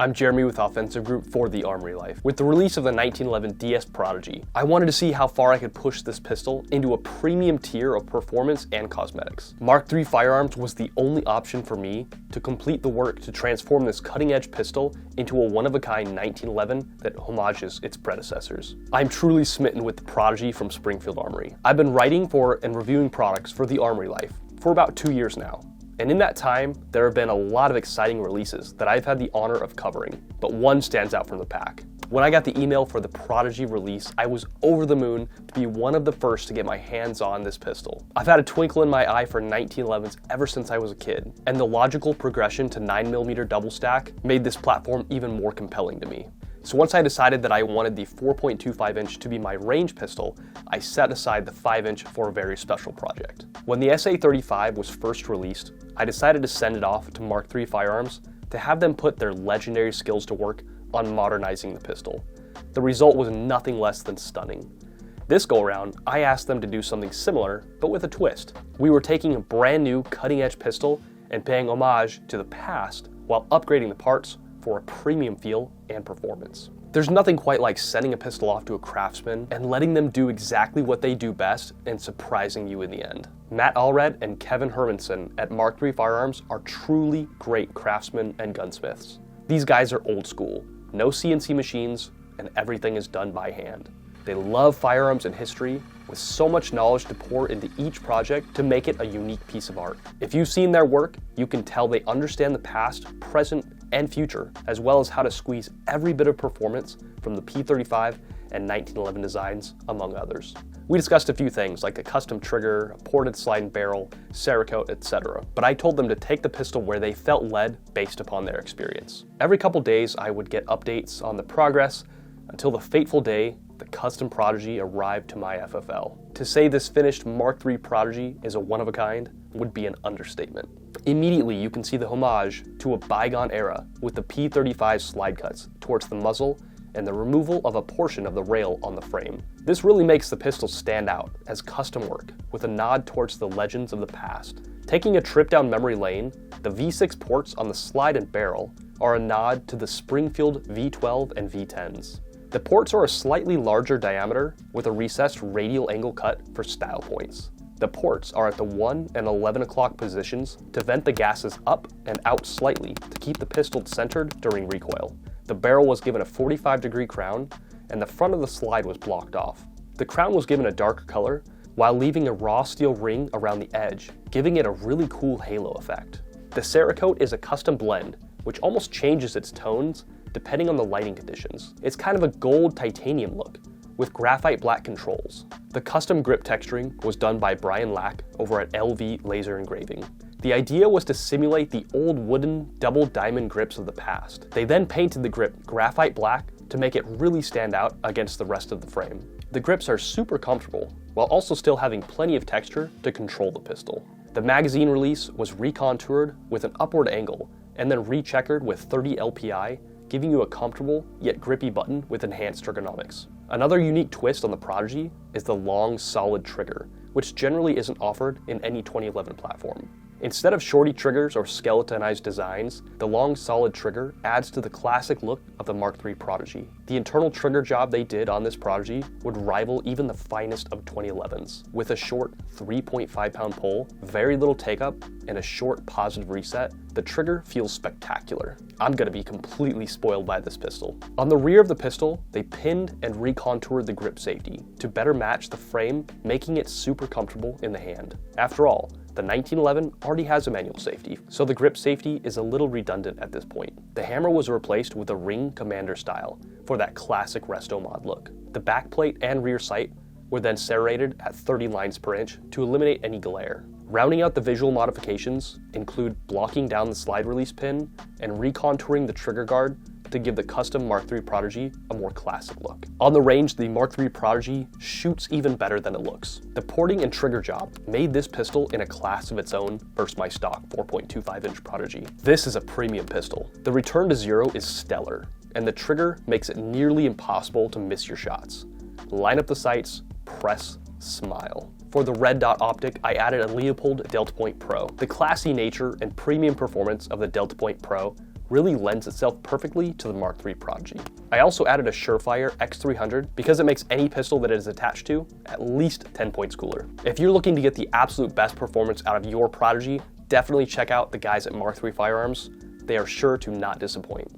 I'm Jeremy with Offensive Group for the Armory Life. With the release of the 1911 DS Prodigy, I wanted to see how far I could push this pistol into a premium tier of performance and cosmetics. Mk3 Firearms was the only option for me to complete the work to transform this cutting-edge pistol into a one-of-a-kind 1911 that homages its predecessors. I'm truly smitten with the Prodigy from Springfield Armory. I've been writing for and reviewing products for the Armory Life for about 2 years now. And in that time, there have been a lot of exciting releases that I've had the honor of covering, but one stands out from the pack. When I got the email for the Prodigy release, I was over the moon to be one of the first to get my hands on this pistol. I've had a twinkle in my eye for 1911s ever since I was a kid, and the logical progression to 9mm double stack made this platform even more compelling to me. So once I decided that I wanted the 4.25 inch to be my range pistol, I set aside the 5 inch for a very special project. When the SA-35 was first released, I decided to send it off to Mk3 Firearms to have them put their legendary skills to work on modernizing the pistol. The result was nothing less than stunning. This go around, I asked them to do something similar, but with a twist. We were taking a brand new cutting edge pistol and paying homage to the past while upgrading the parts for a premium feel and performance. There's nothing quite like sending a pistol off to a craftsman and letting them do exactly what they do best and surprising you in the end. Matt Allred and Kevin Hermanson at Mk3 Firearms are truly great craftsmen and gunsmiths. These guys are old school, no CNC machines, and everything is done by hand. They love firearms and history with so much knowledge to pour into each project to make it a unique piece of art. If you've seen their work, you can tell they understand the past, present, and future, as well as how to squeeze every bit of performance from the P35 and 1911 designs, among others. We discussed a few things like a custom trigger, a ported slide and barrel, Cerakote, etc. But I told them to take the pistol where they felt led based upon their experience. Every couple days I would get updates on the progress until the fateful day the custom Prodigy arrived to my FFL. To say this finished Mk3 Prodigy is a one-of-a-kind would be an understatement. Immediately you can see the homage to a bygone era with the P35 slide cuts towards the muzzle and the removal of a portion of the rail on the frame. This really makes the pistol stand out as custom work with a nod towards the legends of the past. Taking a trip down memory lane, the V6 ports on the slide and barrel are a nod to the Springfield V12 and V10s. The ports are a slightly larger diameter with a recessed radial angle cut for style points. The ports are at the 1 and 11 o'clock positions to vent the gases up and out slightly to keep the pistol centered during recoil. The barrel was given a 45-degree crown and the front of the slide was blocked off. The crown was given a darker color while leaving a raw steel ring around the edge, giving it a really cool halo effect. The Cerakote is a custom blend which almost changes its tones depending on the lighting conditions. It's kind of a gold titanium look with graphite black controls. The custom grip texturing was done by Brian Lack over at LV Laser Engraving. The idea was to simulate the old wooden double diamond grips of the past. They then painted the grip graphite black to make it really stand out against the rest of the frame. The grips are super comfortable while also still having plenty of texture to control the pistol. The magazine release was recontoured with an upward angle and then recheckered with 30 LPI, giving you a comfortable yet grippy button with enhanced ergonomics. Another unique twist on the Prodigy is the long, solid trigger, which generally isn't offered in any 2011 platform. Instead of shorty triggers or skeletonized designs, the long, solid trigger adds to the classic look of the Mk3 Prodigy. The internal trigger job they did on this Prodigy would rival even the finest of 2011s. With a short 3.5-pound pull, very little take-up, and a short positive reset, the trigger feels spectacular. I'm gonna be completely spoiled by this pistol. On the rear of the pistol, they pinned and recontoured the grip safety to better match the frame, making it super comfortable in the hand. After all, the 1911 already has a manual safety, so the grip safety is a little redundant at this point. The hammer was replaced with a ring commander style for that classic resto mod look. The backplate and rear sight were then serrated at 30 lines per inch to eliminate any glare. Rounding out the visual modifications include blocking down the slide release pin and recontouring the trigger guard to give the custom Mk3 Prodigy a more classic look. On the range, the Mk3 Prodigy shoots even better than it looks. The porting and trigger job made this pistol in a class of its own versus my stock 4.25-inch Prodigy. This is a premium pistol. The return to zero is stellar, and the trigger makes it nearly impossible to miss your shots. Line up the sights, press, smile. For the red dot optic, I added a Leupold Delta Point Pro. The classy nature and premium performance of the Delta Point Pro really lends itself perfectly to the Mark III Prodigy. I also added a Surefire X300 because it makes any pistol that it is attached to at least 10 points cooler. If you're looking to get the absolute best performance out of your Prodigy, definitely check out the guys at Mk3 Firearms. They are sure to not disappoint.